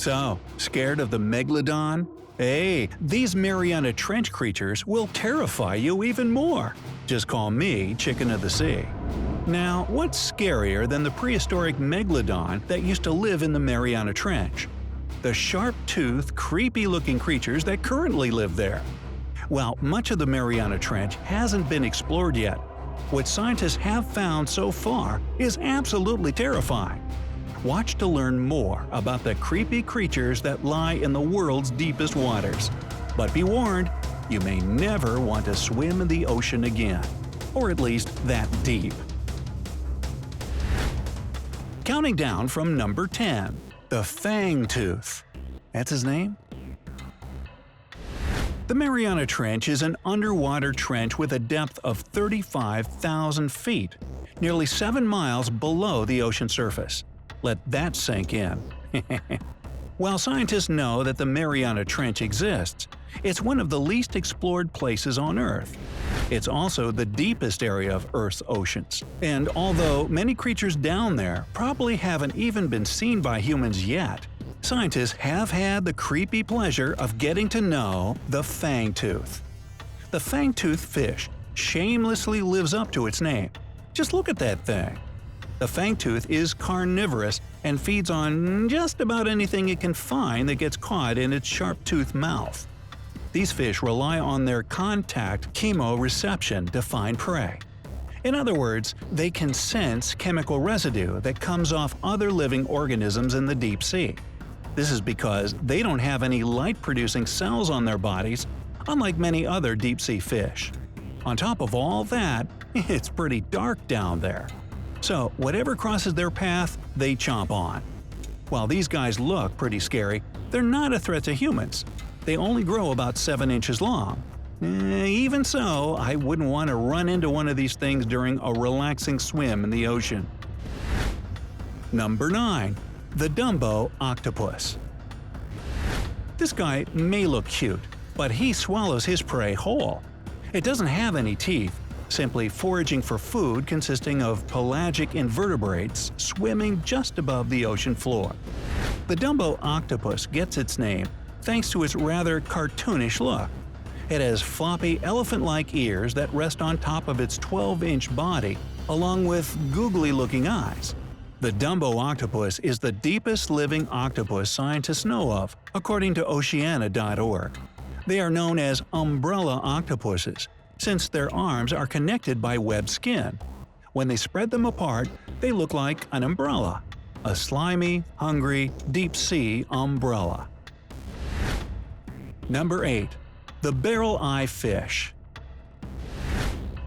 So, scared of the Megalodon? Hey, these Mariana Trench creatures will terrify you even more. Just call me Chicken of the Sea. Now, what's scarier than the prehistoric Megalodon that used to live in the Mariana Trench? The sharp-toothed, creepy-looking creatures that currently live there. Well, much of the Mariana Trench hasn't been explored yet. What scientists have found so far is absolutely terrifying. Watch to learn more about the creepy creatures that lie in the world's deepest waters. But be warned, you may never want to swim in the ocean again. Or at least that deep. Counting down from number 10. The Fangtooth. That's his name? The Mariana Trench is an underwater trench with a depth of 35,000 feet, nearly 7 miles below the ocean surface. Let that sink in. While scientists know that the Mariana Trench exists, it's one of the least explored places on Earth. It's also the deepest area of Earth's oceans. And although many creatures down there probably haven't even been seen by humans yet, scientists have had the creepy pleasure of getting to know the Fangtooth. The Fangtooth fish shamelessly lives up to its name. Just look at that thing. The Fangtooth is carnivorous and feeds on just about anything it can find that gets caught in its sharp-toothed mouth. These fish rely on their contact chemoreception to find prey. In other words, they can sense chemical residue that comes off other living organisms in the deep sea. This is because they don't have any light-producing cells on their bodies, unlike many other deep-sea fish. On top of all that, it's pretty dark down there. So whatever crosses their path, they chomp on. While these guys look pretty scary, they're not a threat to humans. They only grow about 7 inches long. Even so, I wouldn't want to run into one of these things during a relaxing swim in the ocean. Number 9. The Dumbo Octopus. This guy may look cute, but he swallows his prey whole. It doesn't have any teeth, simply foraging for food consisting of pelagic invertebrates swimming just above the ocean floor. The Dumbo Octopus gets its name thanks to its rather cartoonish look. It has floppy elephant-like ears that rest on top of its 12-inch body, along with googly-looking eyes. The Dumbo Octopus is the deepest living octopus scientists know of, according to Oceana.org. They are known as umbrella octopuses, since their arms are connected by webbed skin. When they spread them apart, they look like an umbrella. A slimy, hungry, deep-sea umbrella. Number 8. The Barreleye Fish.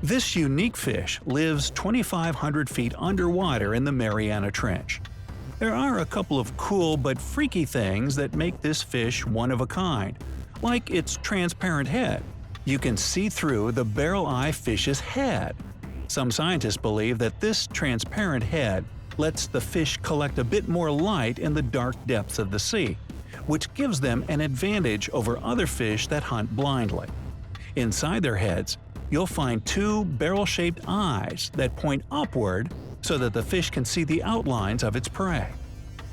This unique fish lives 2,500 feet underwater in the Mariana Trench. There are a couple of cool but freaky things that make this fish one of a kind, like its transparent head. You can see through the barreleye fish's head. Some scientists believe that this transparent head lets the fish collect a bit more light in the dark depths of the sea, which gives them an advantage over other fish that hunt blindly. Inside their heads, you'll find 2 barrel-shaped eyes that point upward so that the fish can see the outlines of its prey.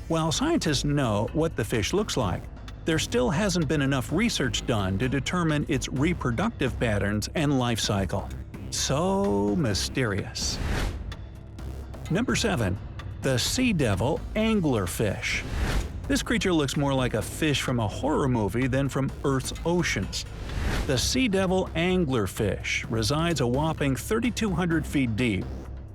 While scientists know what the fish looks like, there still hasn't been enough research done to determine its reproductive patterns and life cycle. So mysterious. Number 7. The Seadevil Anglerfish. This creature looks more like a fish from a horror movie than from Earth's oceans. The Seadevil Anglerfish resides a whopping 3,200 feet deep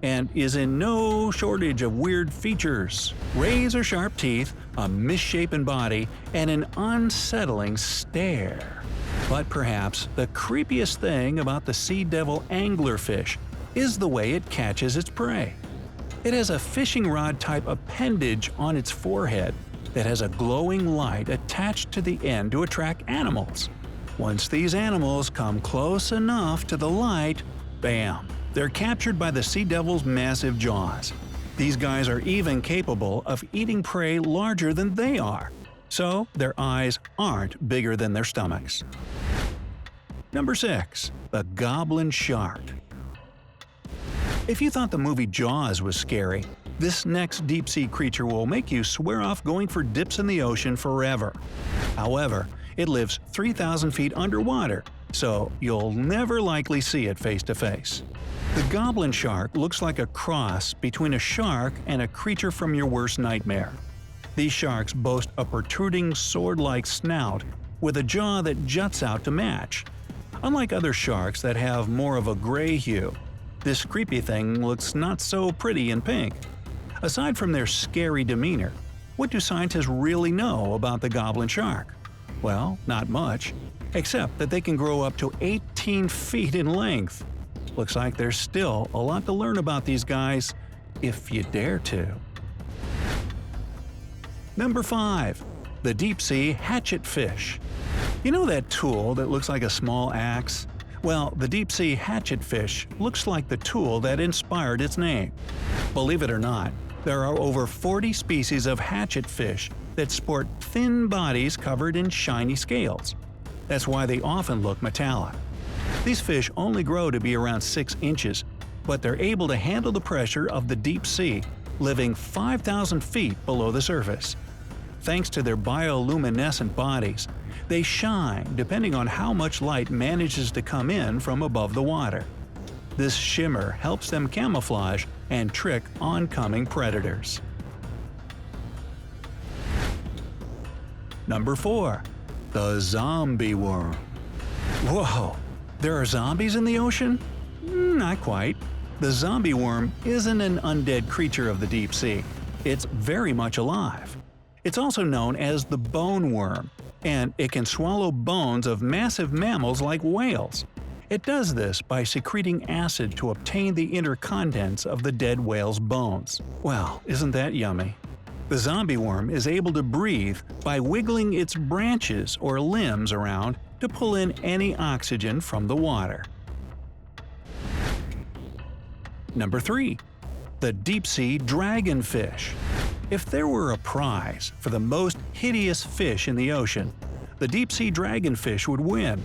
and is in no shortage of weird features: razor-sharp teeth, a misshapen body, and an unsettling stare. But perhaps the creepiest thing about the Seadevil Anglerfish is the way it catches its prey. It has a fishing rod-type appendage on its forehead that has a glowing light attached to the end to attract animals. Once these animals come close enough to the light, bam! They're captured by the Seadevil's massive jaws. These guys are even capable of eating prey larger than they are, so their eyes aren't bigger than their stomachs. Number 6. The Goblin Shark. If you thought the movie Jaws was scary, This next deep-sea creature will make you swear off going for dips in the ocean forever. However, it lives 3,000 feet underwater, so you'll never likely see it face to face. The Goblin Shark looks like a cross between a shark and a creature from your worst nightmare. These sharks boast a protruding sword-like snout with a jaw that juts out to match. Unlike other sharks that have more of a gray hue, this creepy thing looks not so pretty in pink. Aside from their scary demeanor, what do scientists really know about the Goblin Shark? Well, not much, except that they can grow up to 18 feet in length. Looks like there's still a lot to learn about these guys, if you dare to. Number 5. The Deep-Sea Hatchetfish. You know that tool that looks like a small axe? Well, the Deep-Sea Hatchetfish looks like the tool that inspired its name. Believe it or not, there are over 40 species of hatchetfish that sport thin bodies covered in shiny scales. That's why they often look metallic. These fish only grow to be around 6 inches, but they're able to handle the pressure of the deep sea, living 5,000 feet below the surface. Thanks to their bioluminescent bodies, they shine depending on how much light manages to come in from above the water. This shimmer helps them camouflage and trick oncoming predators. Number 4. The Zombie Worm. Whoa! There are zombies in the ocean? Not quite. The zombie worm isn't an undead creature of the deep sea. It's very much alive. It's also known as the bone worm, and it can swallow bones of massive mammals like whales. It does this by secreting acid to obtain the inner contents of the dead whale's bones. Well, isn't that yummy? The zombie worm is able to breathe by wiggling its branches or limbs around to pull in any oxygen from the water. Number 3. The Deep-Sea Dragonfish. If there were a prize for the most hideous fish in the ocean, the Deep-Sea Dragonfish would win.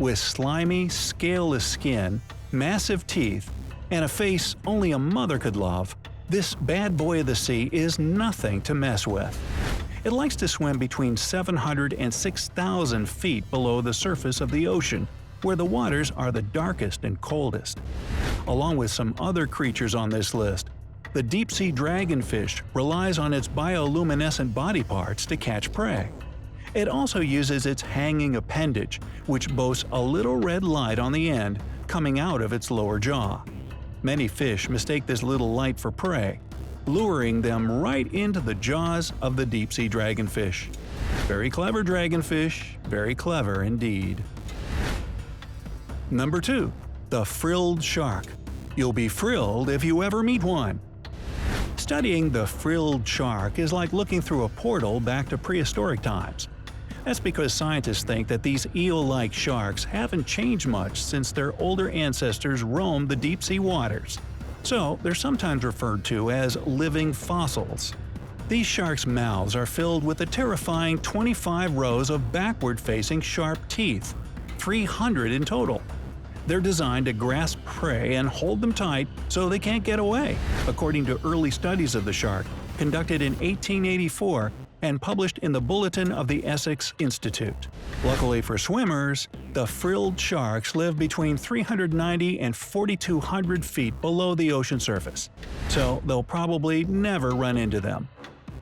With slimy, scaleless skin, massive teeth, and a face only a mother could love, this bad boy of the sea is nothing to mess with. It likes to swim between 700 and 6,000 feet below the surface of the ocean, where the waters are the darkest and coldest. Along with some other creatures on this list, the deep-sea dragonfish relies on its bioluminescent body parts to catch prey. It also uses its hanging appendage, which boasts a little red light on the end coming out of its lower jaw. Many fish mistake this little light for prey, luring them right into the jaws of the deep-sea dragonfish. Very clever dragonfish, very clever indeed. Number 2. The Frilled Shark. You'll be frilled if you ever meet one. Studying the frilled shark is like looking through a portal back to prehistoric times. That's because scientists think that these eel-like sharks haven't changed much since their older ancestors roamed the deep-sea waters. So they're sometimes referred to as living fossils. These sharks' mouths are filled with a terrifying 25 rows of backward-facing sharp teeth, 300 in total. They're designed to grasp prey and hold them tight so they can't get away, according to early studies of the shark conducted in 1884 and published in the Bulletin of the Essex Institute. Luckily for swimmers, the frilled sharks live between 390 and 4,200 feet below the ocean surface, so they'll probably never run into them.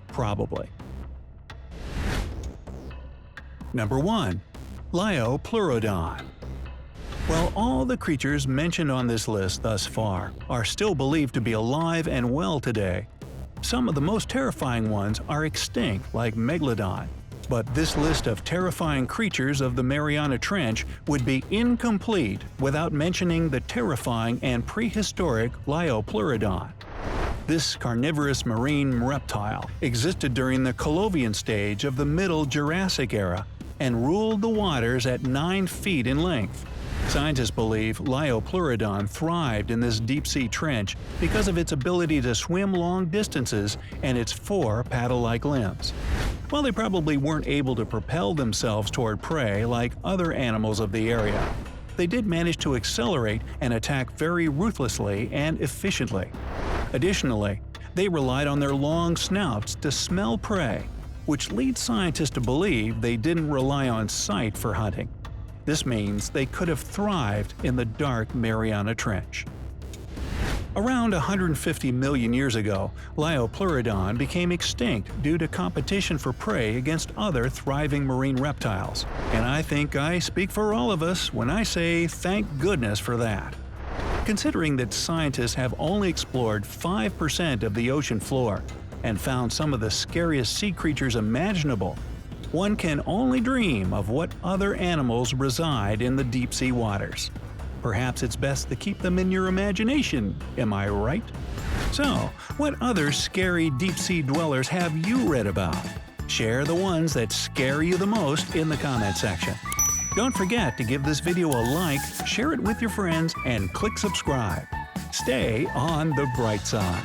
Probably. Number 1. Liopleurodon. While all the creatures mentioned on this list thus far are still believed to be alive and well today, some of the most terrifying ones are extinct, like Megalodon. But this list of terrifying creatures of the Mariana Trench would be incomplete without mentioning the terrifying and prehistoric Liopleurodon. This carnivorous marine reptile existed during the Colovian stage of the Middle Jurassic era and ruled the waters at 9 feet in length. Scientists believe Liopleurodon thrived in this deep-sea trench because of its ability to swim long distances and its 4 paddle-like limbs. While they probably weren't able to propel themselves toward prey like other animals of the area, they did manage to accelerate and attack very ruthlessly and efficiently. Additionally, They relied on their long snouts to smell prey, which leads scientists to believe they didn't rely on sight for hunting. This means they could have thrived in the dark Mariana Trench. Around 150 million years ago, Liopleurodon became extinct due to competition for prey against other thriving marine reptiles. And I think I speak for all of us when I say thank goodness for that. Considering that scientists have only explored 5% of the ocean floor and found some of the scariest sea creatures imaginable, one can only dream of what other animals reside in the deep-sea waters. Perhaps it's best to keep them in your imagination, am I right? So, what other scary deep-sea dwellers have you read about? Share the ones that scare you the most in the comment section. Don't forget to give this video a like, share it with your friends, and click subscribe. Stay on the bright side.